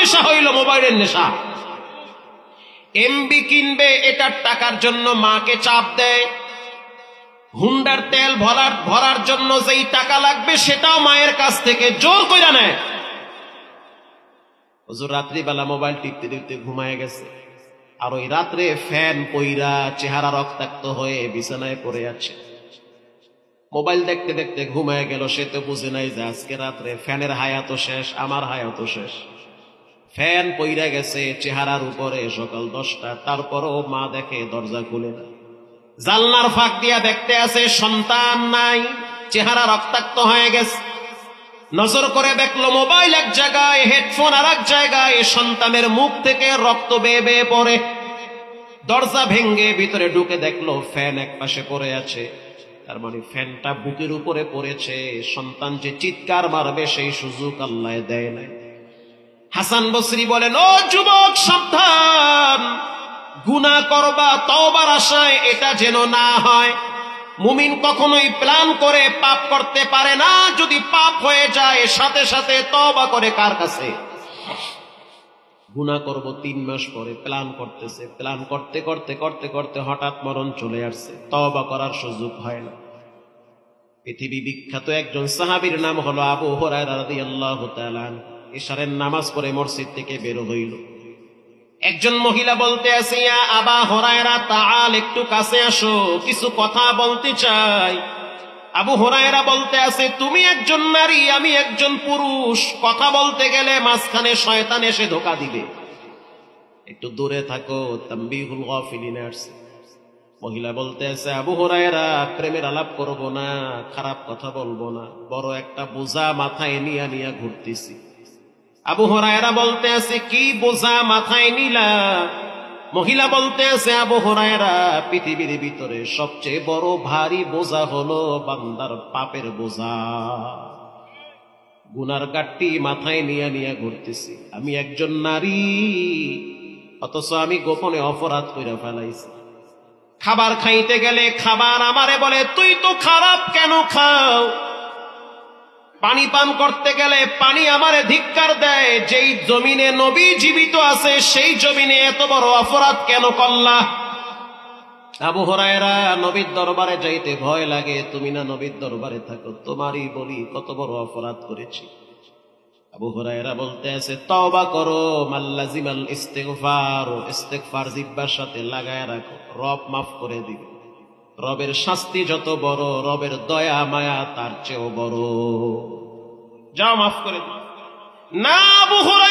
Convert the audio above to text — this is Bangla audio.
নেশা হইল মোবাইলের নেশা। এমবি কিনবে, এটার টাকার জন্য মাকে চাপ দেয়। হুন্ডার তেল ভরার জন্য যেই টাকা লাগবে সেটাও মায়ের কাছ থেকে জোর করে নেয়। হুজুর রাত্রিবেলা মোবাইল টিপতে টিপতে ঘুমায় গেছে, আর ওই রাত্রে ফ্যান পইরা চেহারা রক্তাক্ত হয়ে বিছানায় পড়ে আছে। মোবাইল দেখতে দেখতে ঘুমায় গেল। সে তো বুঝে নাই যে আজকে রাত্রে ফ্যানের হায়াতও শেষ, আমার হায়াতও শেষ। ফ্যান পইরা গেছে চেহারার উপরে সকাল 10টা, তারপরও মা দেখে দরজা খুলে না। জানলার ফাঁক দিয়া দেখতে আছে সন্তান নাই, চেহারা রক্তাক্ত হয়ে গেছে। নজর করে দেখলো মোবাইল এক জায়গায়, হেডফোন আর এক জায়গায়, সন্তানের মুখ থেকে রক্ত বেয়ে বেয়ে পড়ে। দরজা ভেঙ্গে ভিতরে ঢুকে দেখলো ফ্যান এক পাশে পড়ে আছে। তার মানে ফ্যানটা বুকের উপরে পড়েছে। সন্তান যে চিৎকার মারবে সেই সুযোগ আল্লাহ দেয় নাই। হাসান বসরি বলেন, ও যুবক সাবধান, গুনাহ করবা তওবার আশায়, এটা যেন না হয়। মুমিন কখনোই প্ল্যান করে পাপ করতে পারে না। যদি পাপ হয়ে যায় সাথে সাথে তওবা করে কার কাছে? গুনাহ করব 3 মাস পরে প্ল্যান করতেছে, প্ল্যান করতে করতে করতে করতে হঠাৎ মরণ চলে আসছে, তওবা করার সুযোগ হয় না। পৃথিবী বিখ্যাত একজন সাহাবীর নাম হলো আবু হুরায়রা রাদিয়াল্লাহু তাআলা। ইশারের নামাজ পড়ে মসজিদ থেকে বের হইল। একজন মহিলা বলতে আছে, ইয়া আবা হুরায়রা তাআল, একটু কাছে আসো, কিছু কথা বলতে চাই। আবু হুরায়রা বলতে আছে, তুমি একজন নারী, আমি একজন পুরুষ, কথা বলতে গেলে মাঝখানে শয়তান এসে ধোঁকা দিবে, একটু দূরে থাকো। তানবীহুল গাফিলিনে আসছে। মহিলা বলতে আছে, আবু হুরায়রা, প্রেমের আলাপ করব না, খারাপ কথা বলবো না, বড় একটা বোঝা মাথায় নিয়া ঘুরতেছি। আবু হুরায়রা বলতে আছে, কি বোঝা মাথায় নিলা? মহিলা বলতে আছে, আবু হুরায়রা, পৃথিবীর ভিতরে সবচেয়ে বড় ভারী বোঝা হলো বান্দার পাপের বোঝা। গুনার গাট্টি মাথায় নিয়া ঘুরতেছি। আমি একজন নারী, অথচ আমি গোপনে অপরাধ কইরা ফেলাইছি। খাবার খাইতে গেলে খাবার আমারে বলে, তুই তো খারাপ, কেন খাও? পানি পান করতে গেলে পানি আমারে ধিক্কার দেয়। যেই জমিনে নবী জীবিত আছে সেই জমিনে এত বড় অপরাধ কেন করলা? আবু হুরায়রা, নবীর দরবারে যাইতে ভয় লাগে, তুমি না নবীর দরবারে থাকো, তোমারই বলি কত বড় অপরাধ করেছি। আবু হুরায়রা বলতে আছে, তওবা করো, মাল্লাজিমাল ইস্তিগফার, ইস্তিগফার জিহ্বার সাথে লাগায় রাখো, রব মাফ করে দিবে। রবের শাস্তি যত বড়, রবের দয়া মায়া তার চেয়েও বড়। যাও মাফ করে দিবে। না আবু হুরায়রা